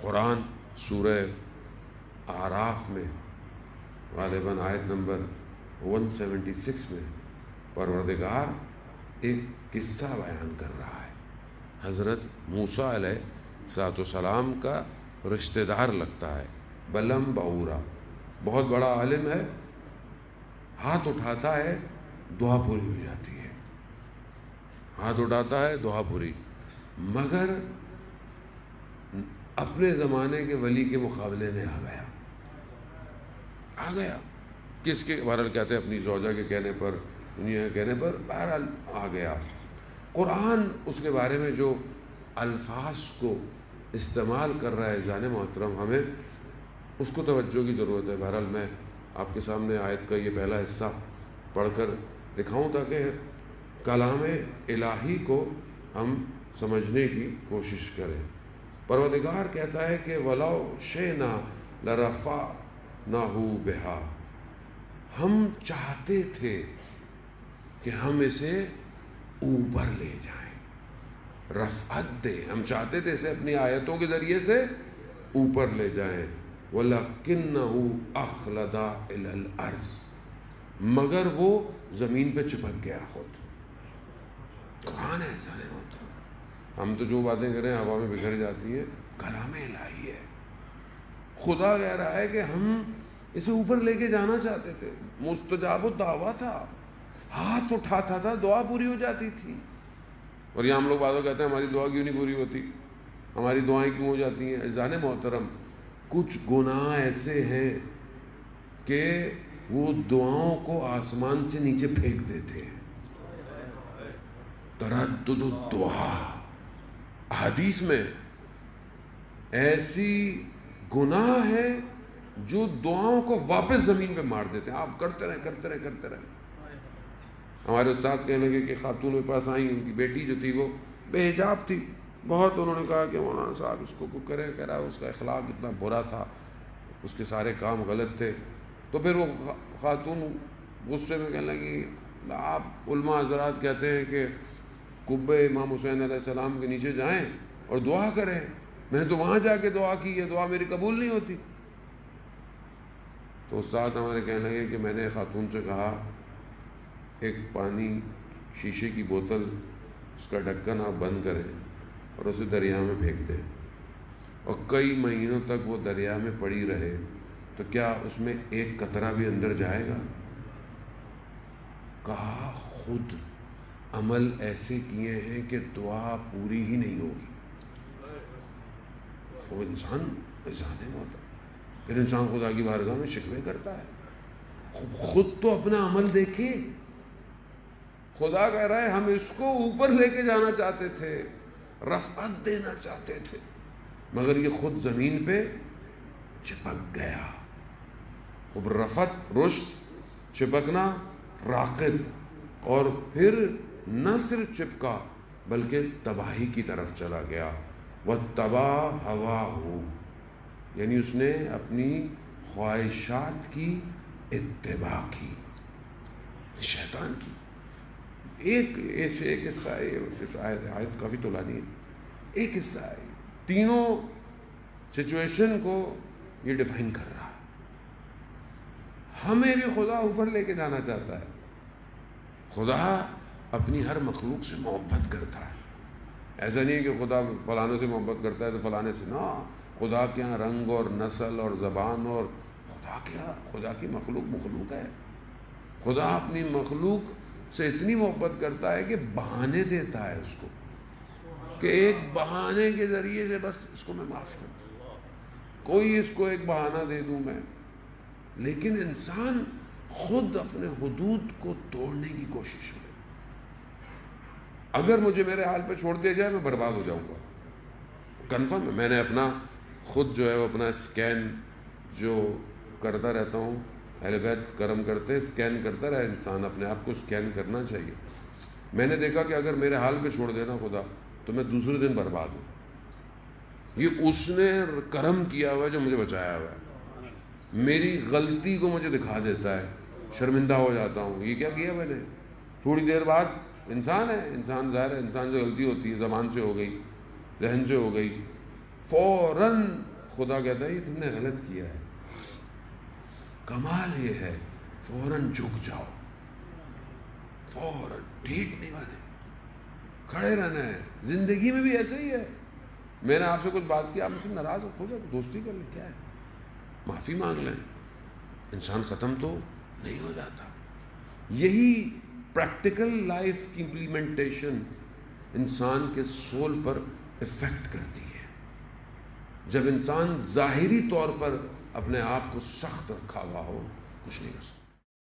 قرآن سورہ اعراف میں غالباً آیت نمبر 176 میں پروردگار ایک قصہ بیان کر رہا ہے. حضرت موسیٰ علیہ السلام کا رشتہ دار لگتا ہے، بلم بعورا، بہت بڑا عالم ہے، ہاتھ اٹھاتا ہے دعا پوری ہو جاتی ہے، ہاتھ اٹھاتا ہے دعا پوری. مگر اپنے زمانے کے ولی کے مقابلے میں آ گیا. کس کے بہرحال کہتے ہیں اپنی زوجہ کے کہنے پر، دنیا کے کہنے پر، بہرحال آ گیا. قرآن اس کے بارے میں جو الفاظ کو استعمال کر رہا ہے جان محترم، ہمیں اس کو توجہ کی ضرورت ہے. بہرحال میں آپ کے سامنے آیت کا یہ پہلا حصہ پڑھ کر دکھاؤں تاکہ کلام الہی کو ہم سمجھنے کی کوشش کریں. پروردگار کہتا ہے کہ وَلَوْ شِئْنَا لَرَفَعْنَاهُ بِهَا، ہم چاہتے تھے کہ ہم اسے اوپر لے جائیں، رفعت دیں، ہم چاہتے تھے اسے اپنی آیتوں کے ذریعے سے اوپر لے جائیں. وَلَكِنَّهُ أَخْلَدَ إِلَى الْأَرْضِ، مگر وہ زمین پہ چپک گیا خود. قرآن ہے سارے ہوتا. ہم تو جو باتیں کریں ہوا میں بکھر جاتی ہیں، کلام الہی ہے. خدا کہہ رہا ہے کہ ہم اسے اوپر لے کے جانا چاہتے تھے. مستجاب الدعویٰ تھا، ہاتھ اٹھاتا تھا دعا پوری ہو جاتی تھی. اور یہاں ہم لوگ بعض کہتے ہیں ہماری دعا کیوں نہیں پوری ہوتی، ہماری دعائیں کیوں ہو جاتی ہیں. عزیزان محترم، کچھ گناہ ایسے ہیں کہ وہ دعاؤں کو آسمان سے نیچے پھینک دیتے ہیں. تردد الدعا، حدیث میں ایسی گناہ ہے جو دعاؤں کو واپس زمین پہ مار دیتے ہیں. آپ کرتے رہیں. ہمارے استاد کہنے لگے کہ خاتون میرے پاس آئیں، ان کی بیٹی جو تھی وہ بے حجاب تھی بہت. انہوں نے کہا کہ مولانا صاحب اس کو کرے، کہہ رہا اس کا اخلاق اتنا برا تھا، اس کے سارے کام غلط تھے. تو پھر وہ خاتون غصے میں کہنے لگی آپ علماء حضرات کہتے ہیں کہ قبہ امام حسین علیہ السلام کے نیچے جائیں اور دعا کریں، میں تو وہاں جا کے دعا کی، یہ دعا میری قبول نہیں ہوتی. تو استاد ہمارے کہنے لگے کہ میں نے خاتون سے کہا ایک پانی شیشے کی بوتل، اس کا ڈھکن آپ بند کریں اور اسے دریا میں پھینک دیں، اور کئی مہینوں تک وہ دریا میں پڑی رہے، تو کیا اس میں ایک قطرہ بھی اندر جائے گا؟ کہا خود عمل ایسے کیے ہیں کہ دعا پوری ہی نہیں ہوگی. وہ انسان ہوتا، پھر انسان خدا کی بارگاہ میں شکوے کرتا ہے. خود تو اپنا عمل دیکھے. خدا کہہ رہا ہے ہم اس کو اوپر لے کے جانا چاہتے تھے، رفعت دینا چاہتے تھے، مگر یہ خود زمین پہ چپک گیا. خب رفعت، رشد، چپکنا، راقد، اور پھر نہ صرف چپکا بلکہ تباہی کی طرف چلا گیا. وَاتَّبَعَ هَوَاهُ، یعنی اس نے اپنی خواہشات کی اتباع کی، شیطان کی. ایک حصہ ہے، آیت کافی طولانی ہے، ایک حصہ ہے، تینوں سچویشن کو یہ ڈیفائن کر رہا ہے. ہمیں بھی خدا اوپر لے کے جانا چاہتا ہے. خدا اپنی ہر مخلوق سے محبت کرتا ہے. ایسا نہیں ہے کہ خدا فلانے سے محبت کرتا ہے تو فلانے سے نہ. خدا کے یہاں رنگ اور نسل اور زبان اور خدا کی مخلوق ہے. خدا اپنی مخلوق سے اتنی محبت کرتا ہے کہ بہانے دیتا ہے اس کو، کہ ایک بہانے کے ذریعے سے بس اس کو میں معاف کر دوں، کوئی اس کو ایک بہانہ دے دوں میں. لیکن انسان خود اپنے حدود کو توڑنے کی کوشش میں، اگر مجھے میرے حال پہ چھوڑ دیا جائے میں برباد ہو جاؤں گا، کنفرم ہے. میں نے اپنا خود جو ہے وہ اپنا اسکین جو کرتا رہتا ہوں، اہل بیت کرم کرتے، اسکین کرتا رہے انسان، اپنے آپ کو اسکین کرنا چاہیے. میں نے دیکھا کہ اگر میرے حال پہ چھوڑ دینا خدا تو میں دوسرے دن برباد ہوں. یہ اس نے کرم کیا ہوا ہے جو مجھے بچایا ہوا ہے. میری غلطی کو مجھے دکھا دیتا ہے، شرمندہ ہو جاتا ہوں، یہ کیا کیا میں نے. تھوڑی دیر بعد انسان ہے، انسان ظاہر ہے، انسان سے غلطی ہوتی ہے، زبان سے ہو گئی، ذہن سے ہو گئی، فوراً خدا کہتا ہے یہ تم نے غلط کیا ہے. کمال یہ ہے فوراً جھک جاؤ, فوراً ٹھیک نہیں بنے, کھڑے رہنا ہے. زندگی میں بھی ایسا ہی ہے. میں نے آپ سے کچھ بات کیا, آپ مجھ سے ناراض ہو جائے, دوستی کر لیں, کیا ہے, معافی مانگ لیں, انسان ختم تو نہیں ہو جاتا. یہی پریکٹیکل لائف کی امپلیمنٹیشن انسان کے سول پر افیکٹ کرتی ہے. جب انسان ظاہری طور پر اپنے آپ کو سخت رکھا ہوا ہو, کچھ نہیں کر سکتا.